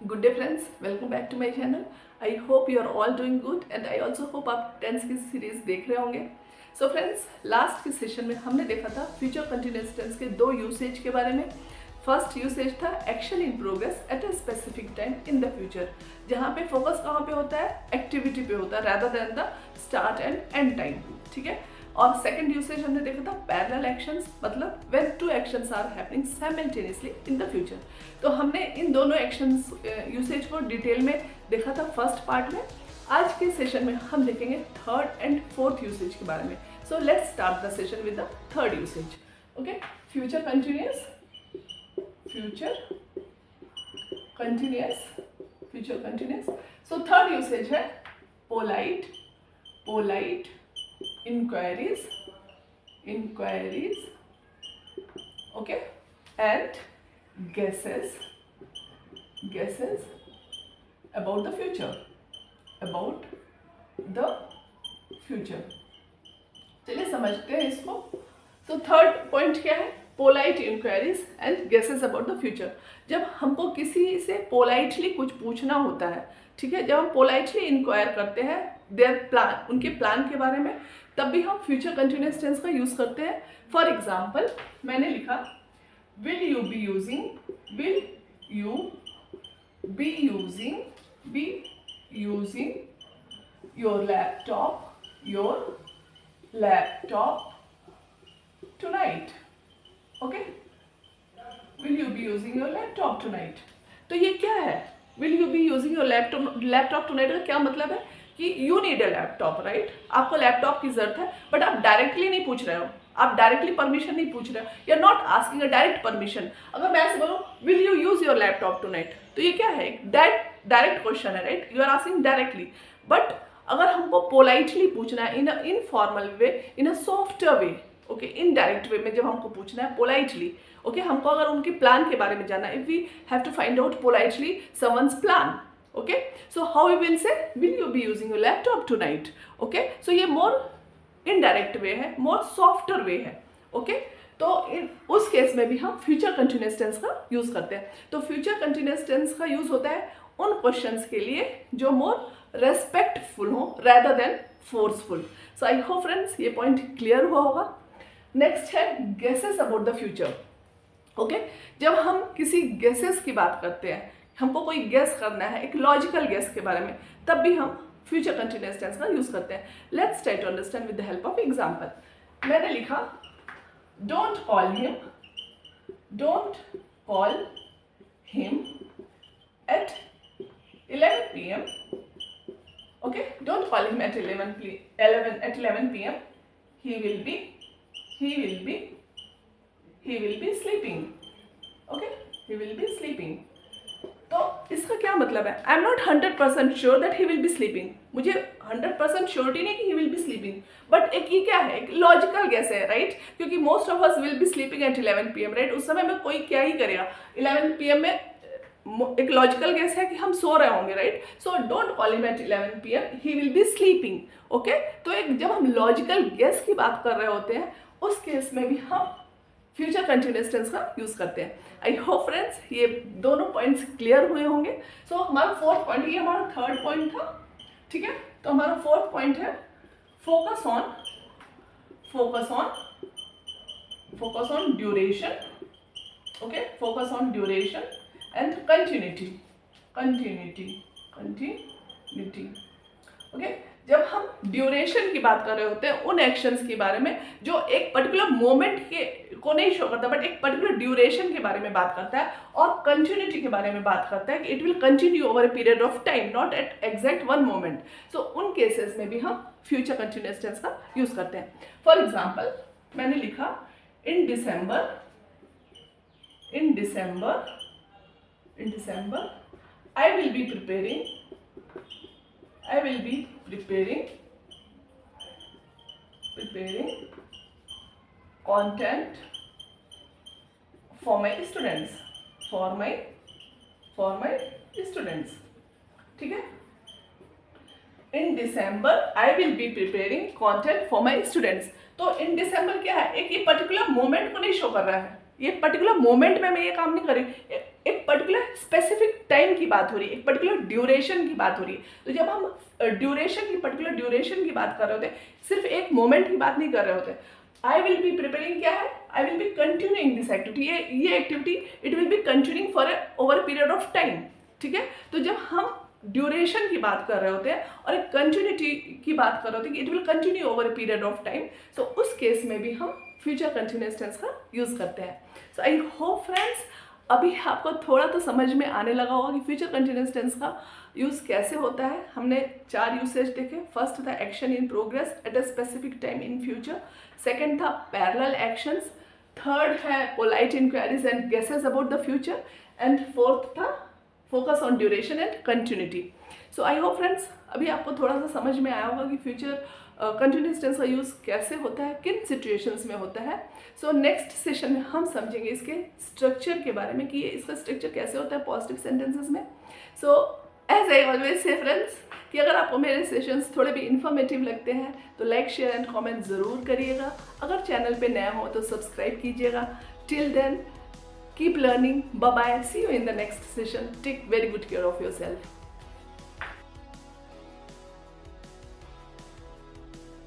Good day friends, welcome back to my channel. I hope you are all doing good and I also hope आप tense की series देख रहे होंगे। So friends, last के session में हमने देखा था फ्यूचर कंटिन्यूअस टेंस के दो यूसेज के बारे में। फर्स्ट यूसेज था action in progress at a specific time in the future, जहाँ पे फोकस कहाँ पे होता है, एक्टिविटी पे होता है rather than the start and end time. ठीक है। और सेकंड यूसेज हमने देखा था पैरेलल एक्शंस, मतलब when two actions are happening simultaneously in the future. तो हमने इन दोनों एक्शंस यूसेज को डिटेल में देखा था फर्स्ट पार्ट में। आज के सेशन में हम देखेंगे थर्ड एंड फोर्थ यूसेज के बारे में। So let's start the session with the third usage. Okay, future continuous, future continuous, future continuous. So third usage है polite, polite inquiries, inquiries, okay, and guesses, guesses about the future, about the future। चलिए समझते हैं इसको। तो third point क्या है? Polite inquiries and guesses about the future. जब हमको किसी से पोलाइटली कुछ पूछना होता है, ठीक है, जब हम पोलाइटली इंक्वायर करते हैं देयर प्लान, उनके प्लान के बारे में, तब भी हम फ्यूचर कंटिन्यूअस टेंस का यूज करते हैं। फॉर एग्जाम्पल मैंने लिखा will you be using, will you be using, B using your laptop, your laptop tonight, okay, will you be using your laptop tonight। तो ये क्या है? will you be using your laptop tonight का क्या मतलब है कि you need a laptop, right? आपको लैपटॉप की जरूरत है, बट आप डायरेक्टली नहीं पूछ रहे हो, आप डायरेक्टली परमिशन नहीं पूछ रहे हो, you are not asking a direct permission. अगर मैं ऐसे बोलूँ will you use your laptop tonight, तो ये क्या है? डायरेक्ट क्वेश्चन है, right? You are asking directly. But अगर हमको पोलाइटली पूछना है in a informal way, in a soft way, okay, indirect way में जब हमको पूछना है पोलाइटली, ओके, हमको अगर उनके प्लान के बारे में जानना है, if we have to find out politely someone's plan, okay, so how we will say will you be using your laptop tonight, okay. So ये मोर इनडायरेक्ट वे है, मोर सॉफ्टर वे है, ओके। तो उस केस में भी हम फ्यूचर कंटिन्यूअस टेंस का use करते हैं। तो फ्यूचर कंटिन्यूअस टेंस का यूज होता है उन क्वेश्चंस के लिए जो मोर रेस्पेक्टफुल हो rather than forceful. So I hope friends ये पॉइंट क्लियर हुआ होगा। नेक्स्ट है guesses about the future. Okay, जब हम किसी गेसेस की बात करते हैं, हमको कोई गेस करना है एक लॉजिकल गेस के बारे में, तब भी हम फ्यूचर कंटिन्यूअस टेंस का यूज करते हैं। Let's try to understand with the help of example. मैंने लिखा don't call him, don't call him at 11 PM, okay, don't call him at 11 PM, he will be sleeping, okay, he will be sleeping। तो इसका क्या मतलब है? I am not 100% sure that he will be sleeping. मुझे 100% surety नहीं कि he will be sleeping, but एक ये क्या है, एक लॉजिकल गेस है, राइट? क्योंकि most of us will be sleeping at 11 PM, right? उस समय में कोई क्या ही करेगा 11 PM में, एक लॉजिकल गेस है कि हम सो रहे होंगे, right? So don't call him at 11 PM, he will be sleeping, okay. तो एक जब हम लॉजिकल गेस की बात कर रहे होते हैं, उस केस में भी हम फ्यूचर कंटिन्यूअस टेंस का यूज करते हैं। आई होप फ्रेंड्स ये दोनों पॉइंट्स क्लियर हुए होंगे। सो हमारा फोर्थ पॉइंट, ये हमारा थर्ड पॉइंट था, ठीक है। तो हमारा फोर्थ पॉइंट है focus on, focus on, focus on duration, okay, focus on duration and continuity, continuity, continuity, okay. जब हम ड्यूरेशन की बात कर रहे होते हैं उन एक्शंस के बारे में जो एक पर्टिकुलर मोमेंट के को नहीं शो करता, बट एक पर्टिकुलर ड्यूरेशन के बारे में बात करता है, और कंटिन्यूटी के बारे में बात करता है कि it will continue over a period of time, not at exact one moment. So उन केसेस में भी हम फ्यूचर कंटिन्यूअस टेंस का यूज करते हैं। फॉर एग्जाम्पल मैंने लिखा in December, in December, in December I will be preparing content for my students, for my students, ठीक है। In December I will B preparing content for my students. तो in December क्या है, एक ये particular moment को नहीं show कर रहा है, ये पर्टिकुलर मोमेंट में मैं ये काम नहीं कर रही, एक पर्टिकुलर स्पेसिफिक टाइम की बात हो रही है, एक पर्टिकुलर ड्यूरेशन की बात हो रही है। तो जब हम पर्टिकुलर ड्यूरेशन की बात कर रहे होते हैं, सिर्फ एक मोमेंट की बात नहीं कर रहे होते। आई विल बी प्रिपेयरिंग क्या है, I will be continuing this activity, ये activity it will be continuing for over period of time, ठीक है। तो जब हम ड्यूरेशन की बात कर रहे होते हैं और एक कंटिन्यूटी की बात कर रहे होते हैं कि it will continue over period of time, तो उस केस में भी हम फ्यूचर कंटिन्यूअस टेंस का यूज करते हैं। सो आई होप फ्रेंड्स अभी आपको थोड़ा तो समझ में आने लगा होगा कि फ्यूचर कंटिन्यूअस टेंस का यूज़ कैसे होता है। हमने 4 यूसेज देखे। फर्स्ट था action in progress at a specific time in future, second था पैरेलल एक्शंस, थर्ड है polite inquiries and guesses about the future, and fourth था focus on duration and continuity. So I hope friends अभी आपको थोड़ा सा समझ में आया होगा कि फ्यूचर कंटिन्यूअस टेंस का यूज़ कैसे होता है, किन सिचुएशंस में होता है। सो नेक्स्ट सेशन में हम समझेंगे इसके स्ट्रक्चर के बारे में कि ये इसका स्ट्रक्चर कैसे होता है पॉजिटिव सेंटेंसेस में। So as I always say friends कि अगर आपको मेरे सेशंस थोड़े भी इन्फॉर्मेटिव लगते हैं तो लाइक शेयर एंड कमेंट ज़रूर करिएगा। अगर चैनल पे नया हो तो सब्सक्राइब कीजिएगा। Till then keep learning, bye bye, see you in the next session, take very good care of your self.